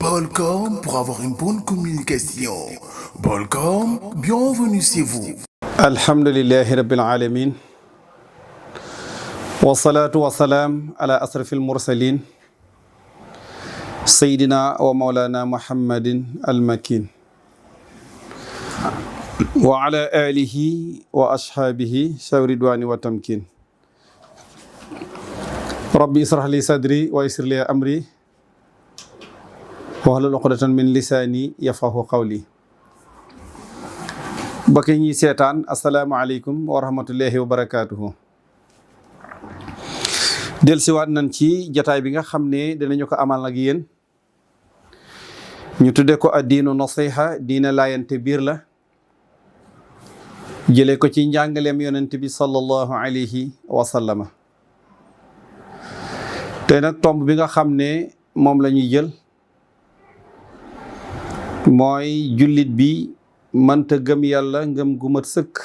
Bolcom pour avoir une bonne communication. Bolcom, bienvenue chez vous. alhamdulillahi rabbil alamin wasalaatu wasalaam ala asrafil mursalin sayyidina wa mawlana muhammadin almakin wa ala alihi wa ashaabihi shawridwani wa tamkin rabbi israh li sadri wa yassir li amri wahlul uqdatan min lisani yafqahu qawli. Mbokk yi ñuy seetaan asalaamaaleykum wa rahmatullahi wa barakaatuhu. dellusiwaat nañ ci jataay bi nga xam ne dinañu ko amal ak yéen ñu tudde ko addiinu nasiha diina laayante biir la jëlee ko ci njàngaleem yonent bi sallallahu alayhi wa sallama. te nag tomb bi nga xam ne moom la ñuy jël mooy jullit bi mënta gëm yàlla ngëm gu mat sëkk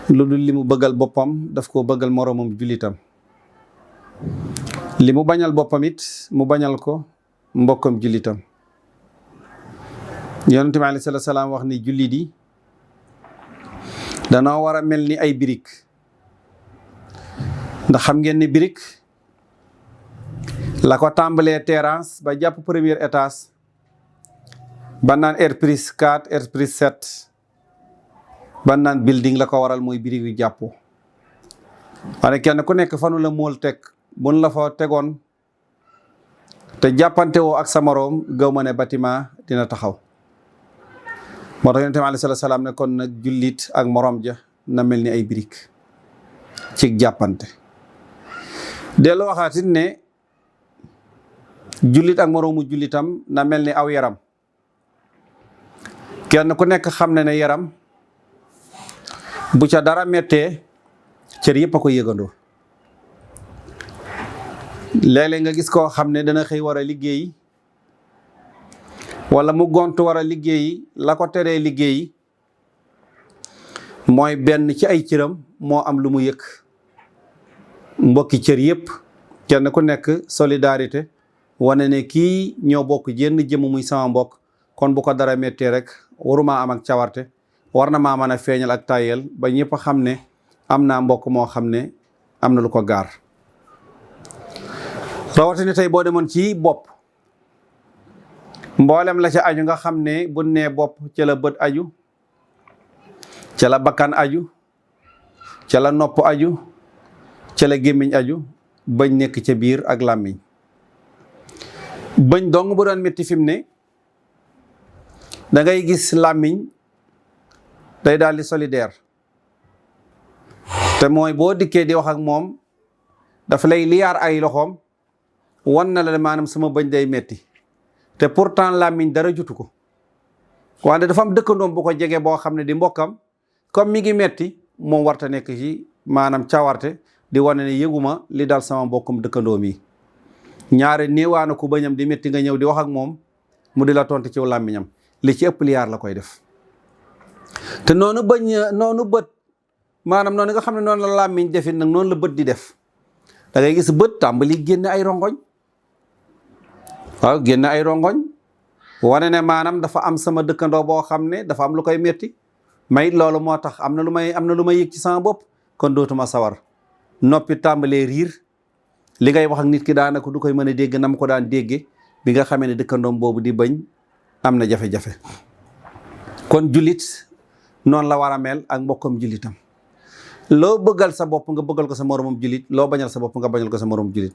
lu dul li mu bëggal boppam daf koo bëggal moroomam jullitam, li mu bañal boppam it mu bañal ko mbokkam jullitam. yonent bi alayhi salaatu salaam wax ni jullit yi danoo war a mel ni ay birig, ndax xam ngeen ni birig la ko tàmbalee terrasse ba jàpp premier étage ba naan R+4 R+7 ba naan building la ko waral mooy birig yu jàpp. waaye kenn ku nekk fanu la mool teg bun la fa tegoon te jàppante woo ak sa moroom gaw ma ne bâtiment dina taxaw. moo tax yonent bi alayhi salaatu salaam ne kon nag jullit ak moroom ja na mel ni ay birig ci jàppante. dellu waxaatit ne jullit ak moroomu jullitam na mel ni aw yaram. kenn ku nekk xam na ne yaram bu ca dara mettee cër yëpp a ko yëgandoo. léeg-léeg nga gis koo xam ne dana xëy war a liggéey wala mu gont war a liggéey la ko teree liggéey mooy benn ci ay cëram moo am lu mu yëg. mbokki cër yëpp kenn ku nekk solidarité wane ne kii ñoo bokk jenn jëmm muy sama mbokk, kon bu ko dara méttee rek waruma am ak cawarte, war na maa mën a feeñal ak tayel ba ñëpp xam ne am naa mbokk moo xam ne am na lu ko gaar. rawatina tey boo demoon ci bopp, mboolem la ca aju nga xam ne bu nee bopp ca la bët aju, ca la bakkan aju, ca la nopp aju, ca la gémmiñ aju, bañ nekk ca biir ak làmmiñ. bañ dong bu doon métti fi mu ne da ngay gis làmmiñ day daal di solidaire, te mooy boo dikkee di wax ak moom dafa lay liyaar ay loxoom wan na la maanaam sama bëñ day metti, te pourtant làmmiñ dara jutu ko. wante dafa am dëkkandoom bu ko jege boo xam ne di mbokkam, comme mi ngi metti moom warta nekk ci maanaam cawarte di wane ne yëguma li dal sama mbokkum dëkkandoom yi. ñaare néewaana ku bañam di metti nga ñëw di wax ak moom mu di la tontu ci làmmiñam, li ci ëpp liyaar la koy def. te noonu bañ noonu bët maanaam noonu nga xam ne noonu la làmmiñ defit nag noonu la bët di def. da ngay gis bët tàmbali génne ay rongoñ, waaw génne ay rongoñ wane ne maanaam dafa am sama dëkkandoo boo xam ne dafa am lu koy metti, may loolu moo tax am na lu may yëg ci sama bopp, kon dootuma sawar. noppi tàmbalee riir, li ngay wax ak nit ki daanaka du koy mën a dégg nam ko daan dégge bi nga xamee ne dëkkandoom boobu di bañ am na jafe-jafe. kon jullit noonu la war a mel ak mbokkam jullitam. loo bëggal sa bopp nga bëggal ko sa moromam jullit, loo bañal sa bopp nga bañal ko sa moromam jullit.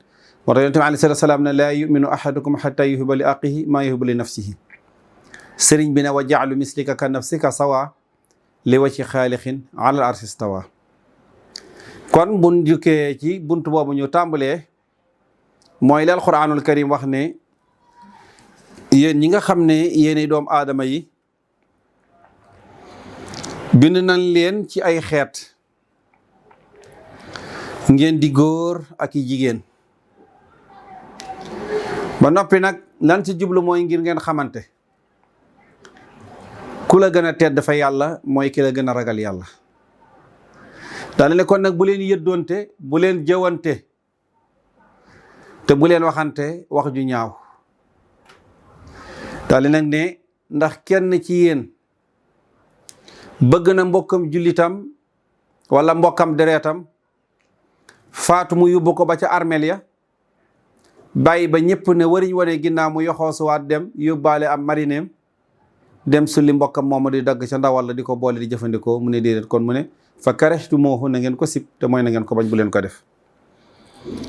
moo tax yonent bi alayhi salaatu salaam ne laa yuminu ahadukum hatta yuhibba li aqihi maa yuhibbu li nafsihi. sëriñ bi ne wa ja'lu mislika ka nafsika sawa li wajhi xaalixin ala arsi stawa. kon buñ jukkee ci bunt boobu ñu tàmbalee mooy li alquranul karim wax ne yéen ñi nga xam ne yéenay doomu aadama yi bind nañ leen ci ay xeet, ngeen di góor ak i jigéen. ba noppi nag lan ci jublu mooy ngir ngeen xamante. ku la gën a tedd fa yàlla mooy ki la gën a ragal yàlla. daal ne kon nag bu leen yëddoonte, bu leen jëwante, te bu leen waxante wax ju ñaaw. daal nag ne ndax kenn ci yéen bëgg na mbokkam jullitam wala mbokkam deretam faatu mu yóbbu ko ba ca armeel ya bàyyi ba ñëpp ne wariñ wane ginnaaw mu yoxoosuwaat dem yóbbaale am marineem dem sulli mbokkam moomu di dagg ca ndawal la di ko boole di jëfandikoo mu ne déedéet kon mu ne fa karextu mooxu na ngeen ko sib te mooy na ngeen ko bañ bu leen ko def.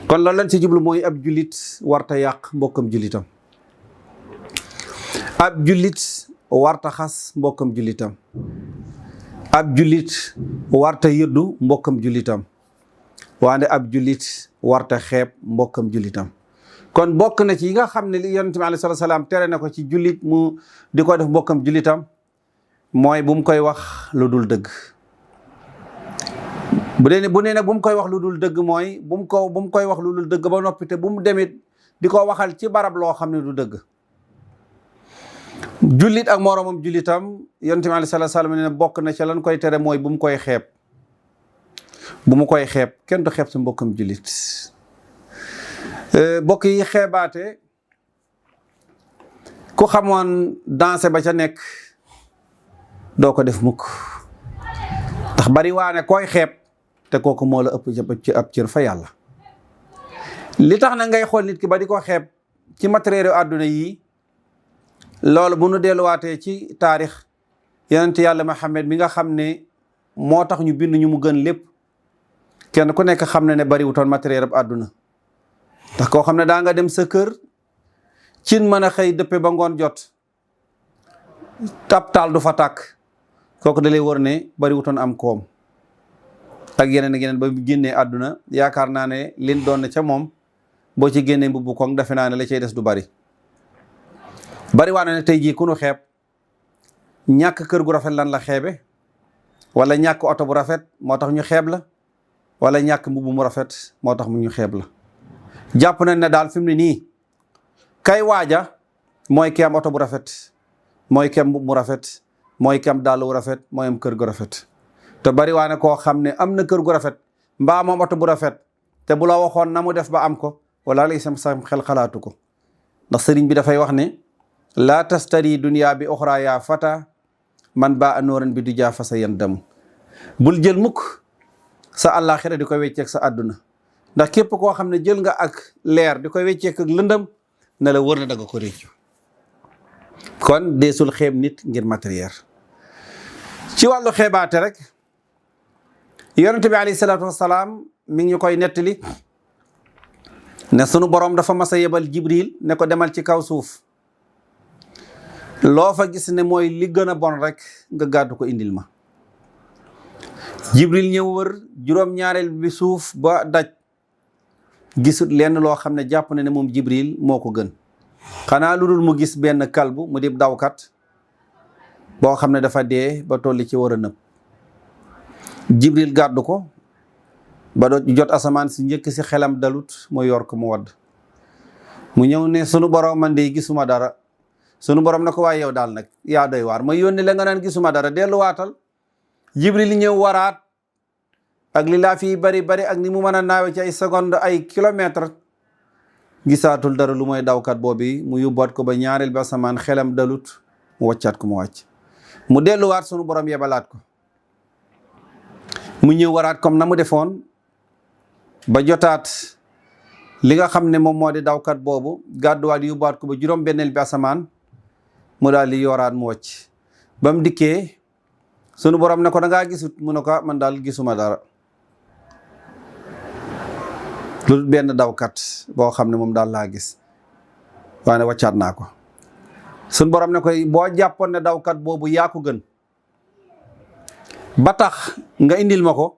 kon loolu lañ ci jublu mooy ab jullit warta yàq mbokkam jullitam, ab jullit warta xas mbokkam jullitam, ab jullit warta yëddu mbokkam jullitam, waande ab jullit warta xeeb mbokkam jullitam. kon bokk na ci yi nga xam ne li yonent bi alayhi salaatu salaam tere na ko ci jullit mu di ko def mbokkam jullitam mooy bu mu koy wax lu dul dëgg. bu nee nag bu mu koy wax lu dul dëgg mooy bu mu koy wax lu dul dëgg ba noppi te bu mu demit di ko waxal ci barab loo xam ne du dëgg. jullit ak moroomam jullitam yonent bi alayhi salaatu salaam ne bokk na ca lan koy tere mooy bu mu koy xeeb. bu mu koy xeeb kenn du xeeb sa mbokkam jullit. bokk yi xeebaate ku xamoon danse ba ca nekk doo ko def mukk ndax bari waane koy xeeb te kooku moo la ëpp ci ab cër fa yàlla. li tax na ngay xool nit ki ba di ko xeeb ci matériel àdduna yi loolu bu nu delluwaatee ci taarix yonent yàlla Muhammad mi nga xam ne moo tax ñu bind ñu mu gën lépp kenn ku nekk xam ne bari wutoon matériel ab àdduna. ndax koo xam ne daa nga dem sa kër cin mën a xëy dëppe ba ngoon jot tab taal du fa tàkk kooku da lay wër ne bari wutoon am koom ak yeneen ak yeneen ba génnee àdduna yaakaar naa ne lin doon na ca moom boo ci génnee mbubbu koŋ defe naa ne la cay des du bari waa na ne tey jii ku nu xeeb ñàkk kër gu rafet lan la xeebe wala ñàkk oto bu rafet moo tax ñu xeeb la wala ñàkk mbubb mu rafet moo tax mu ñu xeeb la. jàpp nañ ne daal fi mu ne nii kay waaja mooy ki am oto bu rafet mooy ki am mbubb mu rafet mooy ki am dàll bu rafet mooy am kër gu rafet te bari waa ne koo xam ne am na kër gu rafet mbaa moom oto bu rafet te bu la waxoon na mu def ba am ko wala lay sam xel xalaatu ko. ndax sëriñ bi dafay wax ne laa tastari dunya bi oxra yaa fata man baa anooran bi du jaa fa sa yan damu bul jël mukk sa àllaaxira di ko wecceeg sa àdduna ndax képp koo xam ne jël nga ak leer di koy wecceek ak lëndëm ne la wër na danga ko réccu. kon deesul xeeb nit ngir matériel. ci wàllu xeebaate rek yonente bi alayhi salaatu wasalaam mi ngi ñu koy nettali ne sunu borom dafa mas a yebal Jibril ne ko demal ci kaw suuf loo fa gis ne mooy li gën a bon rek nga gàddu ko indil ma. Jibril ñëw wër juróom-ñaareel bi suuf ba daj gisut lenn loo xam ne jàpp na ne moom Jibril moo ko gën xanaa lu dul mu gis benn kalbu mu di dawkat boo xam ne dafa dee ba tolli ci war a nëb. Jibril gàddu ko ba doo jot asamaan si njëkk si xelam dalut mu yor ko mu wadd mu ñëw ne sunu borom man de gisuma dara. sunu borom na ko waaye yow daal nag yaa doy waar ma yónni la nga naan gisuma dara delluwaatal. Jibril ñëw waraat ak li laa fii bari ak ni mu mën a naawe ci ay seconde ay kilomètre gisaatul dara lu mooy dawkat boobu mu yóbbuwaat ko ba ñaareel bi asamaan xelam dalut mu wàccaat ko mu wàcc mu delluwaat sunu borom yebalaat ko mu ñëw waraat comme na mu defoon ba jotaat li nga xam ne moom moo di dawkat boobu gàdduwaat yóbbuwaat ko ba juróom-benneel bi asamaan mu daal di yoraat mu wàcc ba mu dikkee sunu borom ne ko da ngaa gisut mu ne ko man daal gisuma dara lu benn dawkat boo xam ne moom daal laa gis waaye wàccaat naa ko. sunu borom ne koy boo jàppoon ne dawkat boobu yaa ko gën ba tax nga indil ma ko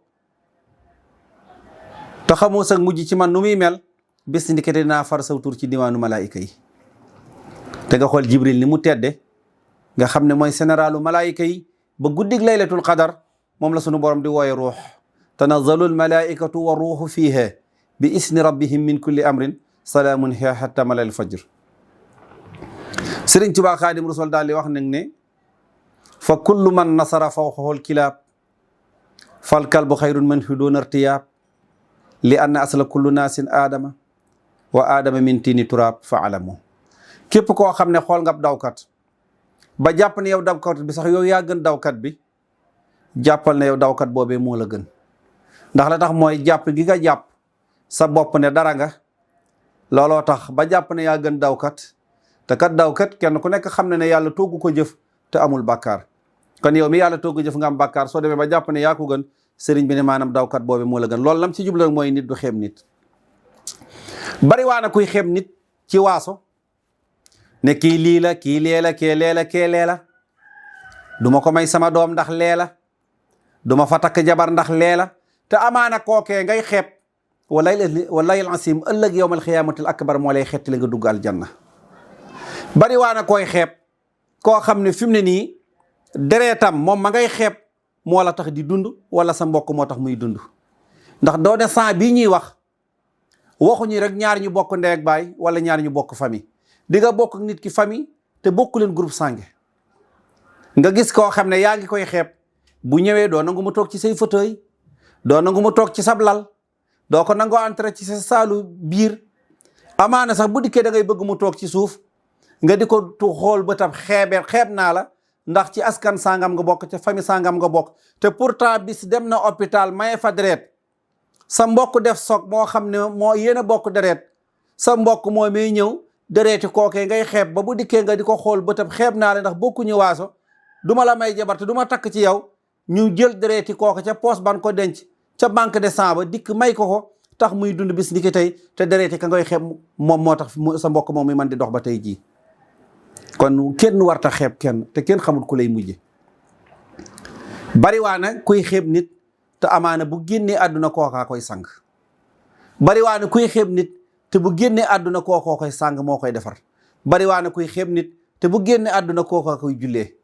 te xamoo sax mujj ci man nu muy mel bis ndikete dinaa far saw tur ci diwaanu malaayika yi. te nga xool Jibril ni mu tedde nga xam ne mooy généralu malaayika yi ba guddig laylatul qadar moom la sunu borom di wooye ruux tanazzalul malaikatu wa ruuxu fiiha bi isni rabbihim min kulli amrin salaamun hiya hatta malayil fajr. Sëriñ Tuubaa Xaadim Rasuul daal di wax nag ne fa kullu man nasara fawqahul kilaab fal kalbu xayrun man fi doon irtiyaab li anna asla kullu naasin aadama wa aadama min tiini turaab fa alamu. képp koo xam ne xool nga dawkat ba jàpp ne yow dawkat bi sax yow yaa gën dawkat bi jàppal ne yow dawkat boobee moo la gën. ndax la tax mooy jàpp gi nga jàpp sa bopp ne dara nga looloo tax ba jàpp ne yaa gën dawkat te kat dawkat kenn ku nekk xam ne ne yàlla togg ko jëf te amul bàkkaar. kon yow mi yàlla togg jëf nga am bàkkaar soo demee ba jàpp ne yaa ko gën sëriñ bi ne maanaam dawkat boobu moo la gën. loolu lam ci jublu mooy nit du xeeb nit. bari waa na kuy xeeb nit ci waaso ne kii lii la kii lee la kee lee la kee lee la du ma ko may sama doom ndax lee la du ma fa takk jabar ndax lee la te amaana kookee ngay xeeb wallahi al-asim ëllëg yawmal xiyaamatil akbar moo lay xettali nga dugg aljanna. bari waa na koy xeeb koo xam ne fi mu ne nii dereetam moom ma ngay xeeb moo la tax di dund wala sa mbokk moo tax muy dund. ndax doo ne sang bii ñuy wax waxuñu rek ñaar ñu bokk ndey ak baay wala ñaar ñu bokk famille di nga bokk nit ki famille te bokku leen groupe sanguin nga gis koo xam ne yaa ngi koy xeeb bu ñëwee doo nangu mu toog ci say fauteuil doo nangu mu toog ci sab lal doo ko nangoo entrer ci sa saalu biir amaana sax bu dikkee da ngay bëgg mu toog ci suuf nga di ko xool ba tam xeeb naa la ndax ci askan sangam nga bokk ca famille sangam nga bokk te pourtant bis dem na hôpital maye fa deret sa mbokk def soog moo xam ne moo yéen a bokk deret sa mbokk moo may ñëw dereeti kookee ngay xeeb ba bu dikkee nga di ko xool ba tam xeeb naa la ndax bokkuñu waaso duma la may jabar te du ma takk ci yow ñu jël dereeti kooke ca poos ban ko denc ca banque de sang ba dikk may ko tax muy dund bis ni ki tey te dereeti ka ngay xeeb moom moo tax sa mbokk moom mi man di dox ba tey jii. kon kenn warta xeeb kenn te kenn xamul ku lay mujje bari waa na kuy xeeb nit te amaana bu génnee àdduna kookaa koy sang bari waa na kuy xeeb nit te bu génnee àdduna kookoo koy sang moo koy defar bari waa na kuy xeeb nit te bu génnee àdduna kookaa koy jullee.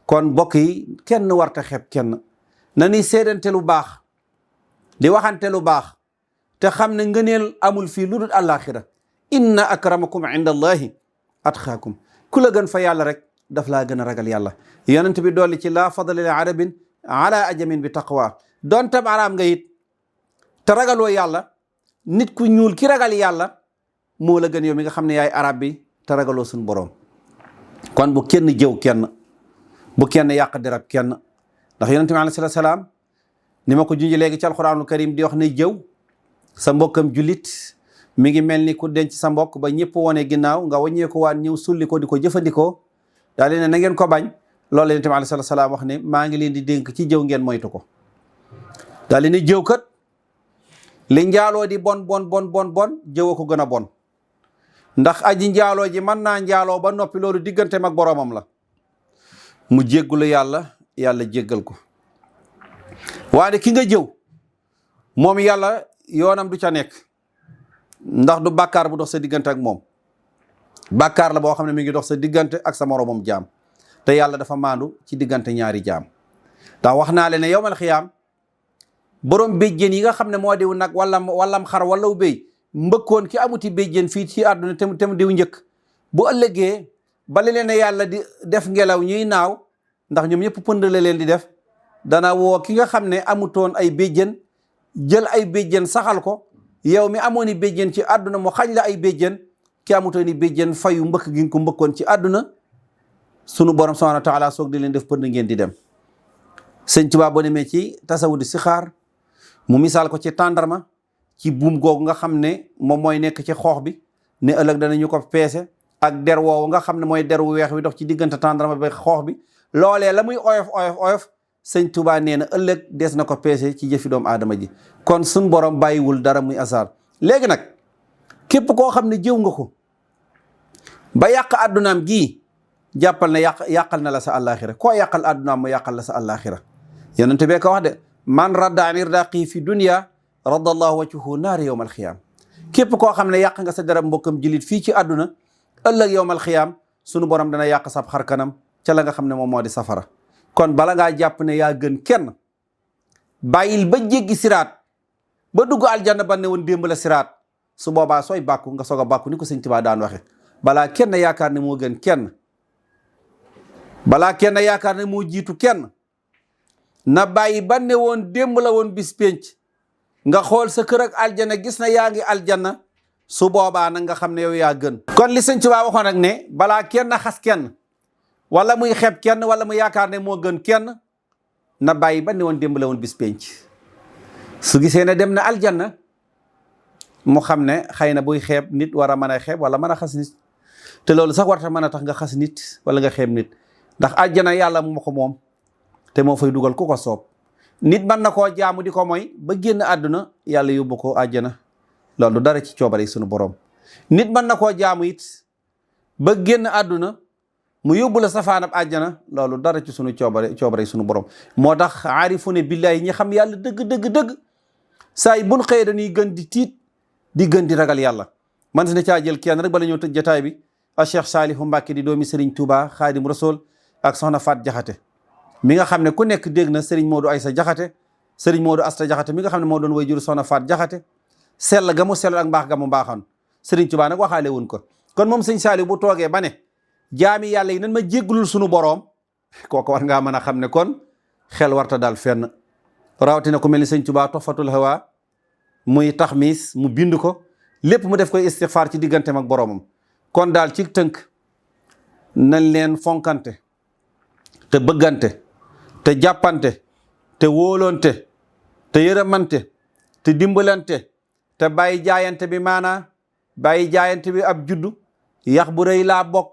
kon mbokk yi kenn warta xeeb kenn na ni seedante lu baax di waxante lu baax te xam ne ngëneel amul fii lu dul àllaaxira inna akramakum inda allahi atqaakum ku la gën fa yàlla rek daf laa gën a ragal yàlla. yonent bi dolli ci laa fadla li arabin ala ajamin bi taqwa doon tab araam nga it te ragaloo yàlla nit ku ñuul ki ragal yàlla moo la gën yow mi nga xam ne yaay arab bi te ragaloo suñu boroom. kon bu kenn jëw kenn bu kenn yàq derab kenn ndax yonent bi alayhi salaam ni ma ko junj léegi ci alquranul karim di wax ne jëw sa mbokkam jullit mi ngi mel ni ku denc sa mbokk ba ñëpp wone ginnaaw nga wàññee ko waan ñëw sulli ko di ko jëfandikoo daal di ne na ngeen ko bañ loolu yonent bi alayhi salaam wax ne maa ngi leen di dénk ci jëw ngeen moytu ko. daal di ne jëw kat li njaaloo di bon jëw ko gën a bon ndax aji njaaloo ji mën naa njaaloo ba noppi loolu digganteem ak boroomam la mu jéggulu yàlla jéggal ko waaye ki nga jëw moom yàlla yoonam du ca nekk ndax du bàkkaar bu dox sa diggante ak moom bàkkaar la boo xam ne mi ngi dox sa diggante ak sa moroomam jaam te yàlla dafa maandu ci diggante ñaari jaam. ndax wax naa leen ne yowmal xiyaam borom béjjén yi nga xam ne moo diw nag wallam xar walaw béy mbëkkoon ki amuti béjjén fii ci àdduna te diw njëkk bu ëllëgee bali leen ne yàlla di def ngelaw ñuy naaw ndax ñoom ñëpp pënd la leen di def dana woo ki nga xam ne amutoon ay béjjén jël ay béjjén saxal ko yow mi amoon i béjjén ci àdduna mu xañ la ay béjjén ki amutoon i béjjén fayu mbëkk gi nga ko mbëkkoon ci àdduna sunu borom subhanahu wa taala soog di leen def pënd ngeen di dem. Sëñ Tuubaa boo demee ci tasawudi si xaar mu misaal ko ci tàndarma ci buum googu nga xam ne moom mooy nekk ci xoox bi ne ëllëg danañu ko peese ak der woowu nga xam ne mooy der wu weex wi dox ci diggante tàndarma ba xoox bi loolee la muy oyof sëñ Tuubaa nee na ëllëg des na ko peese ci jëfi doomu aadama ji kon suñ borom bàyyiwul dara muy asaar. léegi nag képp koo xam ne jëw nga ko ba yàq addunaam gii jàppal ne yàqal na la sa àllaaxira koo yàqal addunaam mu yàqal la sa àllaaxira. yonent bee ko wax de man radda an irdaqi fi dunya radda allahu wajhuhu naari yowmal xiyaam képp koo xam ne yàq nga sa dara mbokkam jilit fii ci àdduna ëllëg yowmal xiyaam sunu borom dana yàq sab xar kanam ca la nga xam ne moom moo di safara. kon bala ngaa jàpp ne yaa gën kenn bàyyil ba jéggi siraat ba dugg aljanna ba ne woon démb la siraat su boobaa sooy bàkku nga soog a bàkku ni ko sëñ Tuubaa daan waxe balaa kenn yaakaar ne moo gën kenn balaa kenn yaakaar ne moo jiitu kenn na bàyyi ba ne woon démb la woon bis pénc nga xool sa kër ak aljanna gis na yaa ngi aljanna su boobaa nag nga xam ne yow yaa gën. kon li sëñ Tuubaa waxoon nag ne balaa kenn xas kenn wala muy xeeb kenn wala mu yaakaar ne moo gën kenn na bàyyi ba ne woon démb la woon bis penc su gisee ne dem na aljanna mu xam ne xëy na buy xeeb nit war a mën a xeeb wala mën a xas nit te loolu sax warta mën a tax nga xas nit wala nga xeeb nit ndax aljana yàlla moo ko moom te moo fay dugal ku ko soob nit mën na koo jaamu di ko mooy ba génn àdduna yàlla yóbbu ko àjjana loolu du dara ci coobare sunu borom nit mën na koo jaamu it ba génn àdduna mu yóbbu la safaanab àjjana loolu dara ci sunu coobare sunu borom moo tax aarifu ne billaahi ñi xam yàlla dëgg saa yi buñ xëyee dañuy gën di tiit di gën di ragal yàlla man si ne caa jël kenn rek bala ñëw tëj jataay bi a Cheikh Saalihu Mbàkke di doomi Serigne Touba Xaadim Rasool ak soxna Faat Jaxate mi nga xam ne ku nekk dégg na Serigne Modou Aysa Jaxate Serigne Modou Asta Jaxate mi nga xam ne moo doon way jur soxna Faat Jaxate sell ga mu sell ak mbaax ga mu mbaaxoon Serigne Touba nag waxaale wuñ ko kon moom sëñ Saalihu bu toogee ba ne jaami yàlla yi nan ma jéggalul sunu boroom kooku war ngaa mën a xam ne kon xel warta daal fenn rawatina ku mel ni sëñ Touba Tuhfatul Hawa muy taxmiis mu bind ko lépp mu def koy istixfaar ci digganteem ak boroomam kon daal ci tënk nañ leen fonkante te bëggante te jàppante te wóolonte te yërëmante te dimbalante te bàyyi jaayante bi maanaa bàyyi jaayante bi ab juddu yax bu rëy laa bokk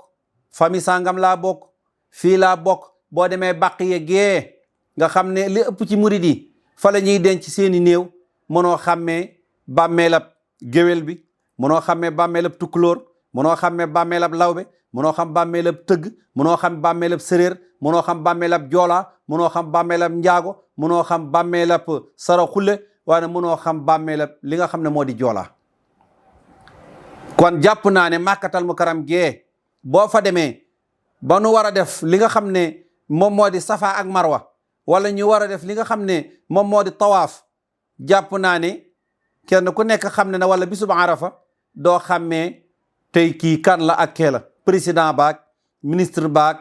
famille sangam laa bokk fii laa bokk boo demee bàq ye gee nga xam ne li ëpp ci murid yi fa la ñuy denc seeni néew mënoo xàmmee bàmmeelab géwél bi mënoo xàmmee bàmmeelab tukkulóor mënoo xàmmee bàmmeelab lawbe mënoo xam bàmmeelab tëgg mënoo xam bàmmeelab séréer mënoo xam bàmmeelab joolaa mënoo xam bàmmeelab njaago mënoo xam bàmmeelab saraxulle waaye mënoo xam bàmmeelab li nga xam ne moo di joolaa kon jàpp naa ne màkkatal mu karam gee boo fa demee ba nu war a def li nga xam ne moom moo di safa ak marwa wala ñu war a def li nga xam ne moom moo di tawaaf jàpp naa ne kenn ku nekk xam ne na wala bisub arafa doo xàmmee tey kii kan la ak kee la président baag ministre baag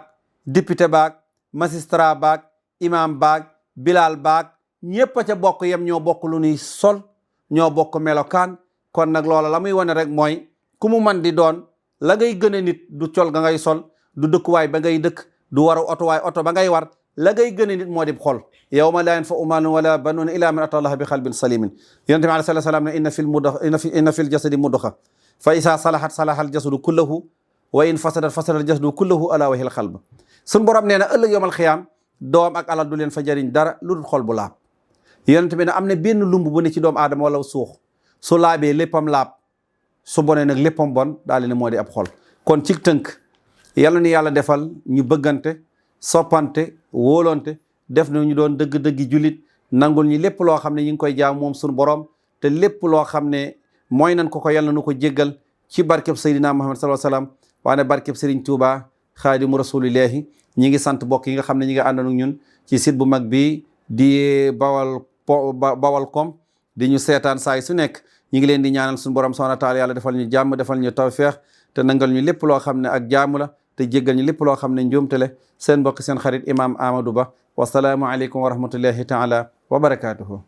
député baag magistrat baag imam baag bilal baag ñépp a ca bokk yem ñoo bokk lu ñuy sol ñoo bokk melokaan kon nag loola la muy wane rek mooy ku mu man di doon la ngay gën a nit du col ga ngay sol du dëkkuwaay ba ngay dëkk du war a oto waay oto ba ngay war la ngay gën a nit moo di xol yawma laa yanfa'u maalun wala banuuna illaa man ataa Allaha bi qalbin salimin yonent bi alayhi salaam ne inna fil jasadi mudxa fa isaa salahat salaha al jasadu kullahu wa in fasadat fasada al jasadu kullahu alaa wa hiya al qalb suñ borom nee na ëllëg yawmal xiyaam doom ak alal du leen fa jariñ dara lu dul xol bu laab yonent bi ne am na benn lumb bu ne ci doomu aadama wala suux su laabee léppam laab su bonee nag léppam bon daal ne moo di ab xol kon ci tënk yàlla ni yàlla defal ñu bëggante soppante wóolonte def na ñu doon dëgg-dëggi jullit nangul ñi lépp loo xam ne ñu ngi koy jaam moom suñu borom te lépp loo xam ne mooy nan ko yàlla nu ko jéggal ci barkeb Seydina Muhammad sallallahu alayhi wa sallam waane barkeb Serigne Touba xaadimu rasulillahi ñi ngi sant bokk yi nga xam ne ñi nga àndoon ak ñun ci site bu mag bi di Baolcom di ñu seetaan saa su nekk ñi ngi leen di ñaanal suñu borom subhanahu wa taala yàlla defal ñu jàmm defal ñu tawfeex te nangal ñu lépp loo xam ne ak jaamu la te jéggal ñu lépp loo xam ne njuumte le seen mbokk seen xarit imam Amadou Ba wasalaamu aleykum wa rahmatullahi taala wa barakatuhu